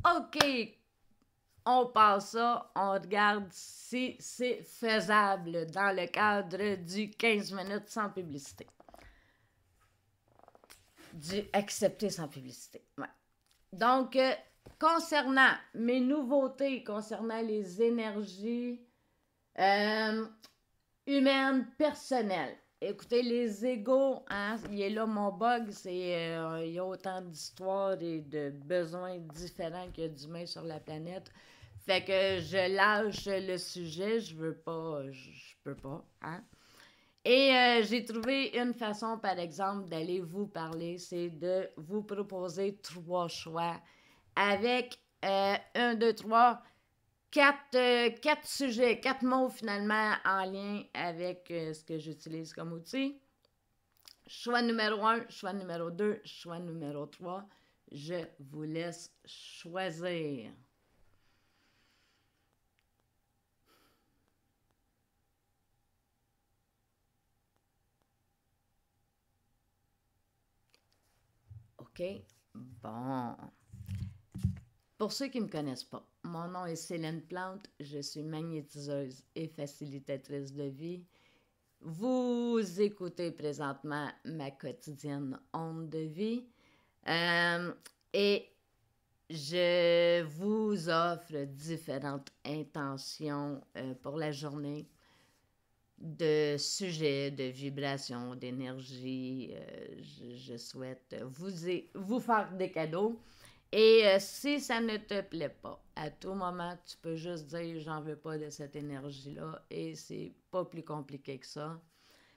OK, on passe ça, on regarde si c'est faisable dans le cadre du 15 minutes sans publicité. Du accepter sans publicité. Ouais. Donc, concernant mes nouveautés, concernant les énergies humaines, personnelles. Écoutez, les égos, hein, il est là mon bug, c'est il y a autant d'histoires et de besoins différents qu'il y a d'humains sur la planète. Fait que je lâche le sujet, je veux pas, je peux pas, hein. Et j'ai trouvé une façon, par exemple, d'aller vous parler, c'est de vous proposer 3 choix avec 1, 2, 3, 4 sujets, 4 mots finalement en lien avec ce que j'utilise comme outil. Choix numéro 1, choix numéro 2, choix numéro 3. Je vous laisse choisir. OK? Bon. Pour ceux qui ne me connaissent pas, mon nom est Céline Plante, je suis magnétiseuse et facilitatrice de vie. Vous écoutez présentement ma quotidienne onde de vie et je vous offre différentes intentions pour la journée de sujets, de vibrations, d'énergie. Je souhaite vous faire des cadeaux. Et si ça ne te plaît pas, à tout moment, tu peux juste dire j'en veux pas de cette énergie-là et c'est pas plus compliqué que ça.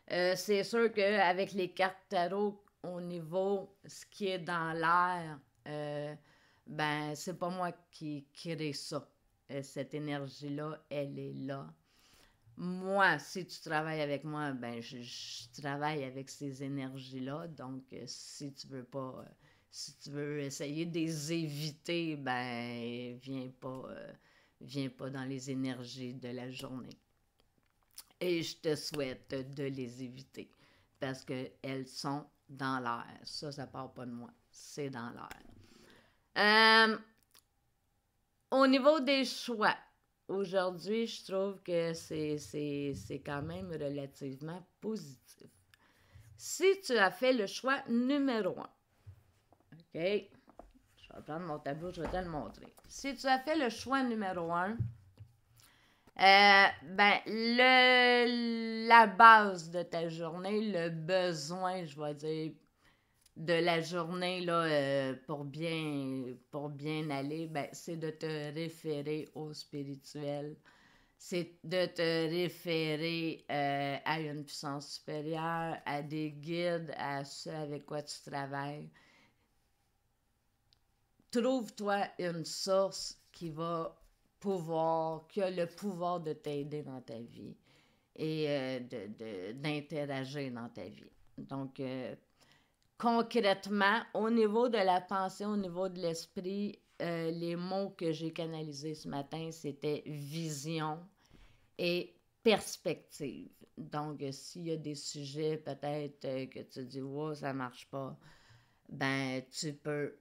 C'est sûr qu'avec les cartes tarot, au niveau ce qui est dans l'air, ben c'est pas moi qui crée ça. Cette énergie-là, elle est là. Moi, si tu travailles avec moi, ben je travaille avec ces énergies-là. Donc, si tu veux pas, si tu veux essayer de les éviter, ben viens pas dans les énergies de la journée. Et je te souhaite de les éviter parce qu'elles sont dans l'air. Ça part pas de moi. C'est dans l'air. Au niveau des choix, aujourd'hui, je trouve que c'est quand même relativement positif. Si tu as fait le choix numéro 1, OK, je vais prendre mon tableau, je vais te le montrer. Si tu as fait le choix numéro 1, ben, la base de ta journée, le besoin, je vais dire, de la journée là, pour bien aller, ben, c'est de te référer au spirituel. C'est de te référer à une puissance supérieure, à des guides, à ceux avec quoi tu travailles. Trouve-toi une source qui a le pouvoir de t'aider dans ta vie et d'interagir dans ta vie. Donc, concrètement, au niveau de la pensée, au niveau de l'esprit, les mots que j'ai canalisés ce matin, c'était vision et perspective. Donc, s'il y a des sujets peut-être que tu dis, wow, ça marche pas, ben, tu peux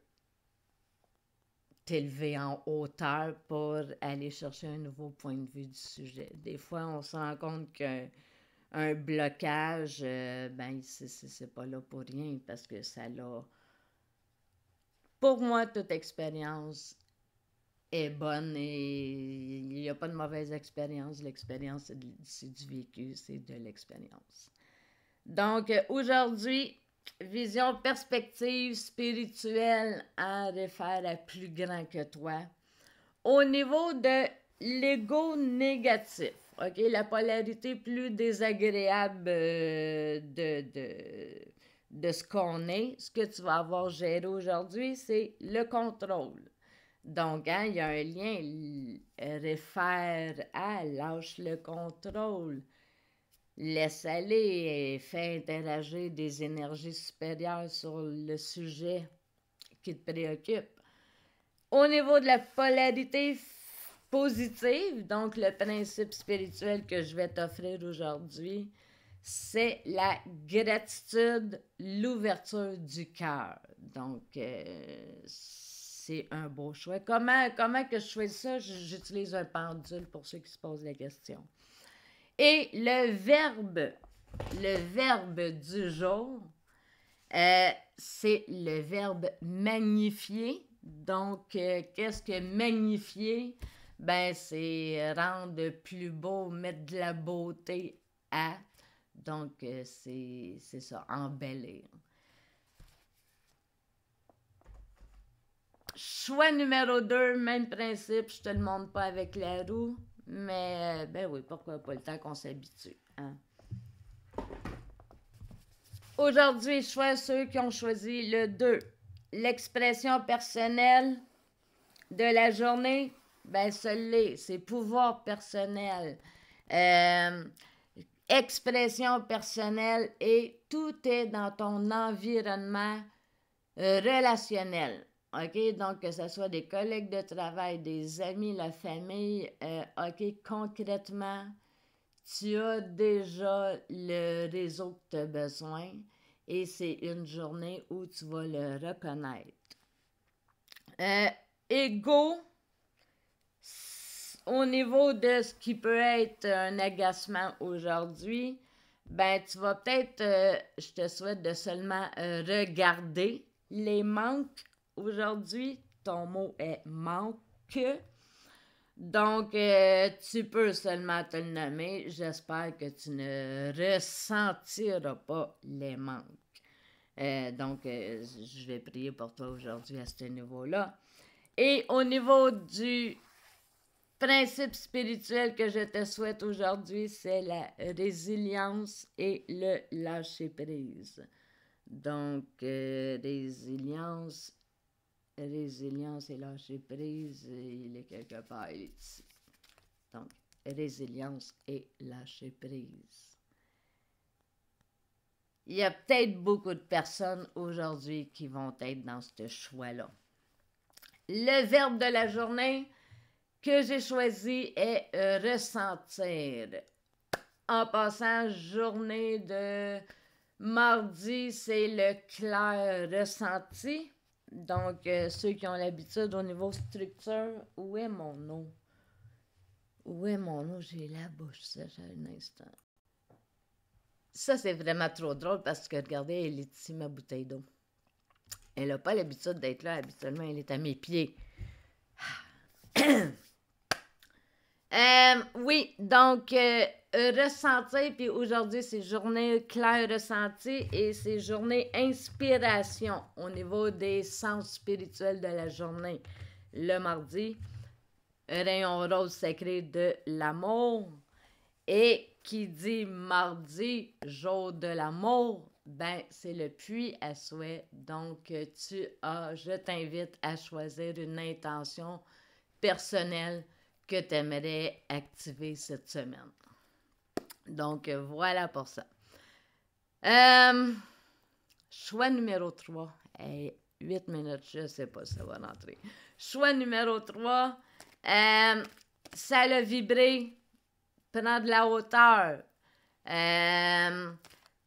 t'élever en hauteur pour aller chercher un nouveau point de vue du sujet. Des fois, on se rend compte qu'un blocage, ben, c'est pas là pour rien parce que ça l'a. Pour moi, toute expérience est bonne et il n'y a pas de mauvaise expérience. L'expérience, c'est du vécu, c'est de l'expérience. Donc, aujourd'hui, vision, perspective spirituelle en réfère à plus grand que toi. Au niveau de l'ego négatif, OK, la polarité plus désagréable de ce qu'on est, ce que tu vas avoir géré aujourd'hui, c'est le contrôle. Donc, hein, il y a un lien, réfère à lâche le contrôle. Laisse aller et fais interagir des énergies supérieures sur le sujet qui te préoccupe. Au niveau de la polarité positive, donc le principe spirituel que je vais t'offrir aujourd'hui, c'est la gratitude, l'ouverture du cœur. Donc, c'est un beau choix. Comment que je fais ça? J'utilise un pendule pour ceux qui se posent la question. Et le verbe du jour, c'est le verbe magnifier. Donc, qu'est-ce que magnifier? Ben, c'est rendre plus beau, mettre de la beauté à. Donc, c'est ça, embellir. Choix numéro 2, même principe, je te le montre pas avec la roue, mais ben oui, pourquoi pas, le temps qu'on s'habitue. Hein? Aujourd'hui, je choisis ceux qui ont choisi le 2. L'expression personnelle de la journée, ben c'est pouvoir personnel. Expression personnelle et tout est dans ton environnement relationnel. OK? Donc, que ce soit des collègues de travail, des amis, la famille, OK? Concrètement, tu as déjà le réseau que tu as besoin et c'est une journée où tu vas le reconnaître. Ego, au niveau de ce qui peut être un agacement aujourd'hui, ben tu vas peut-être, je te souhaite de seulement regarder les manques aujourd'hui. Ton mot est manque. Donc, tu peux seulement te le nommer. J'espère que tu ne ressentiras pas les manques. Donc, je vais prier pour toi aujourd'hui à ce niveau-là. Et au niveau du principe spirituel que je te souhaite aujourd'hui, c'est la résilience et le lâcher-prise. Donc, résilience et lâcher-prise, il est quelque part, il est ici. Donc, résilience et lâcher-prise. Il y a peut-être beaucoup de personnes aujourd'hui qui vont être dans ce choix-là. Le verbe de la journée que j'ai choisi est ressentir. En passant, journée de mardi, c'est le clair ressenti. Donc, ceux qui ont l'habitude au niveau structure, où est mon eau? Où est mon eau? J'ai la bouche sèche à un instant. Ça, c'est vraiment trop drôle parce que, regardez, elle est ici, ma bouteille d'eau. Elle n'a pas l'habitude d'être là. Habituellement, elle est à mes pieds. Oui, donc, ressentir, puis aujourd'hui, c'est journée claire ressenti et c'est journée inspiration au niveau des sens spirituels de la journée. Le mardi, rayon rose sacré de l'amour. Et qui dit mardi, jour de l'amour, ben c'est le puits à souhait. Donc, je t'invite à choisir une intention personnelle que tu aimerais activer cette semaine. Donc, voilà pour ça. Choix numéro 3. 8 minutes, je ne sais pas si ça va rentrer. Choix numéro 3. Ça a vibré. Prendre de la hauteur.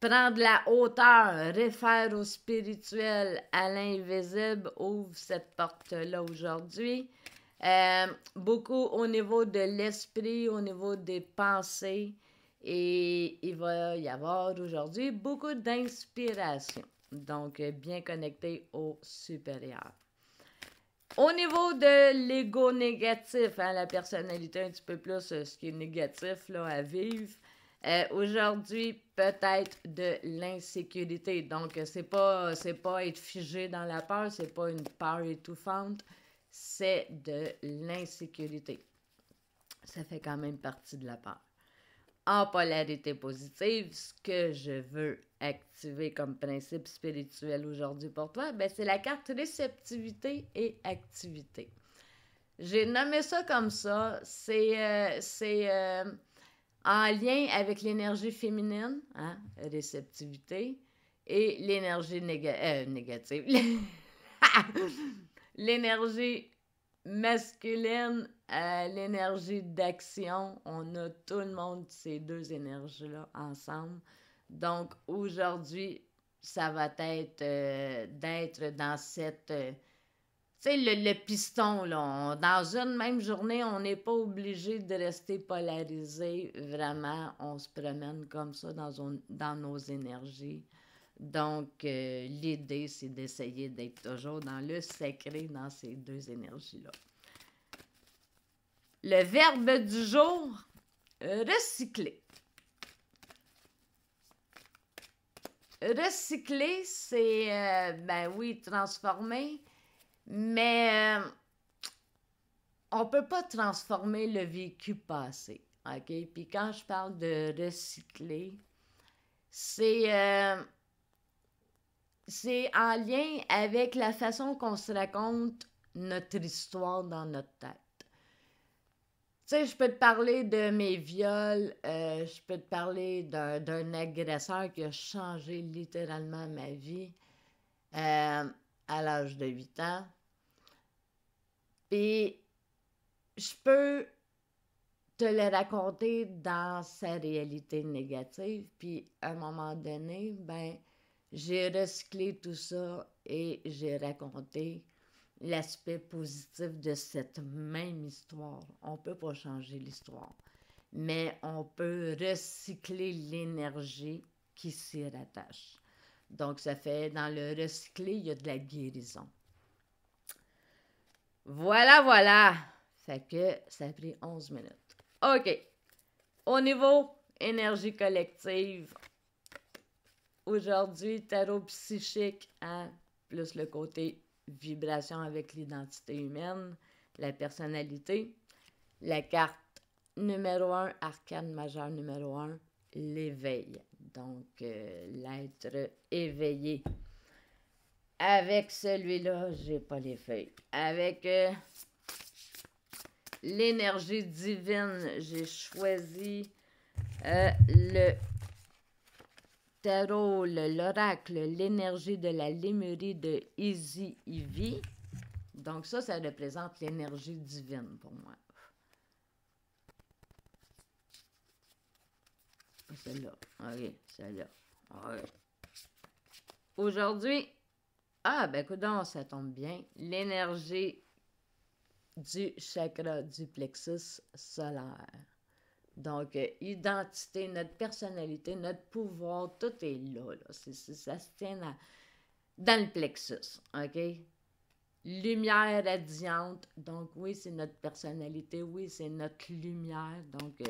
Prendre de la hauteur. Réfère au spirituel, à l'invisible. Ouvre cette porte-là aujourd'hui. Beaucoup au niveau de l'esprit, au niveau des pensées. Et il va y avoir aujourd'hui beaucoup d'inspiration. Donc, bien connecté au supérieur. Au niveau de l'ego négatif, hein, la personnalité un petit peu plus ce qui est négatif là, à vivre, aujourd'hui, peut-être de l'insécurité. Donc, c'est pas être figé dans la peur, c'est pas une peur étouffante, c'est de l'insécurité. Ça fait quand même partie de la peur. En polarité positive, ce que je veux activer comme principe spirituel aujourd'hui pour toi, ben c'est la carte réceptivité et activité. J'ai nommé ça comme ça. C'est en lien avec l'énergie féminine, hein, réceptivité, et l'énergie négative. L'énergie masculine, l'énergie d'action. On a tout le monde ces deux énergies-là ensemble. Donc, aujourd'hui, ça va être d'être dans Tu sais, le piston, là, dans une même journée, on n'est pas obligé de rester polarisé. Vraiment, on se promène comme ça dans nos énergies. Donc, l'idée, c'est d'essayer d'être toujours dans le sacré dans ces deux énergies-là. Le verbe du jour, recycler. Recycler, c'est, ben oui, transformer, mais on ne peut pas transformer le vécu passé, OK? Puis quand je parle de recycler, c'est en lien avec la façon qu'on se raconte notre histoire dans notre tête. Tu sais, je peux te parler de mes viols, je peux te parler d'un agresseur qui a changé littéralement ma vie à l'âge de 8 ans. Puis, je peux te le raconter dans sa réalité négative, puis à un moment donné, ben, j'ai recyclé tout ça et j'ai raconté l'aspect positif de cette même histoire. On ne peut pas changer l'histoire, mais on peut recycler l'énergie qui s'y rattache. Donc, ça fait, dans le recycler, il y a de la guérison. Voilà, voilà. Fait que ça a pris 11 minutes. OK. Au niveau énergie collective, aujourd'hui, tarot psychique, hein, plus le côté vibration avec l'identité humaine, la personnalité. La carte numéro 1, arcane majeur numéro 1, l'éveil. Donc, l'être éveillé. Avec celui-là, j'ai pas les feuilles. Avec l'énergie divine, j'ai choisi le tarot, l'oracle, l'énergie de la lémurie de Easy Ivy. Donc ça représente l'énergie divine pour moi. Celle-là. OK, celle-là. OK. Aujourd'hui, ben coudonc, ça tombe bien. L'énergie du chakra du plexus solaire. Donc, identité, notre personnalité, notre pouvoir, tout est là. Ça se tient dans le plexus, OK? Lumière radiante. Donc, oui, c'est notre personnalité. Oui, c'est notre lumière. Donc,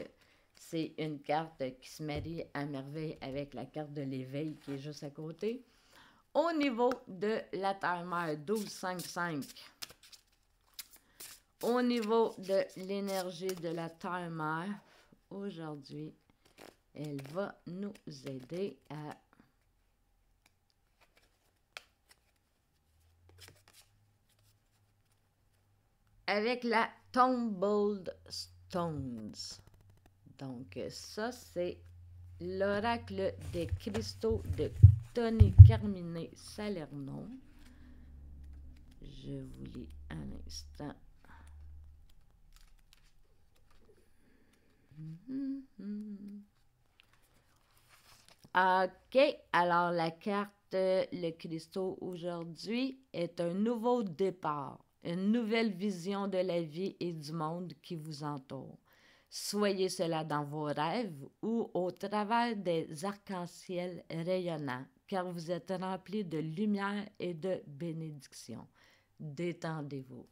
c'est une carte qui se marie à merveille avec la carte de l'éveil qui est juste à côté. Au niveau de la Terre-Mère 1255, au niveau de l'énergie de la Terre-Mère, aujourd'hui, elle va nous aider à avec la Tumbled Stones. Donc, ça, c'est l'oracle des cristaux de Tony Carmine Salerno. Je vous lis un instant. OK, alors la carte, le cristaux aujourd'hui est un nouveau départ, une nouvelle vision de la vie et du monde qui vous entoure. Soyez cela dans vos rêves ou au travers des arcs-en-ciel rayonnants, car vous êtes remplis de lumière et de bénédiction. Détendez-vous.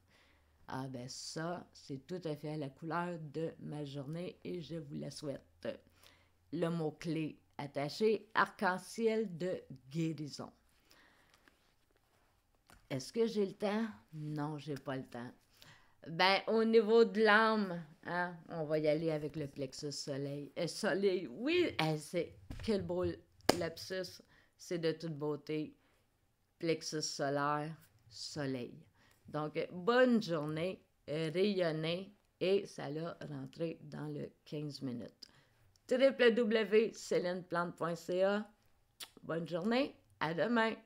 Ah ben ça, c'est tout à fait la couleur de ma journée et je vous la souhaite. Le mot-clé attaché, arc-en-ciel de guérison. Est-ce que j'ai le temps? Non, j'ai pas le temps. Ben, au niveau de l'âme, hein, on va y aller avec le plexus soleil. Soleil, oui, c'est quel beau lapsus, c'est de toute beauté. Plexus solaire, soleil. Donc, bonne journée, rayonnez, et ça l'a rentré dans le 15 minutes. www.célineplante.ca. Bonne journée, à demain!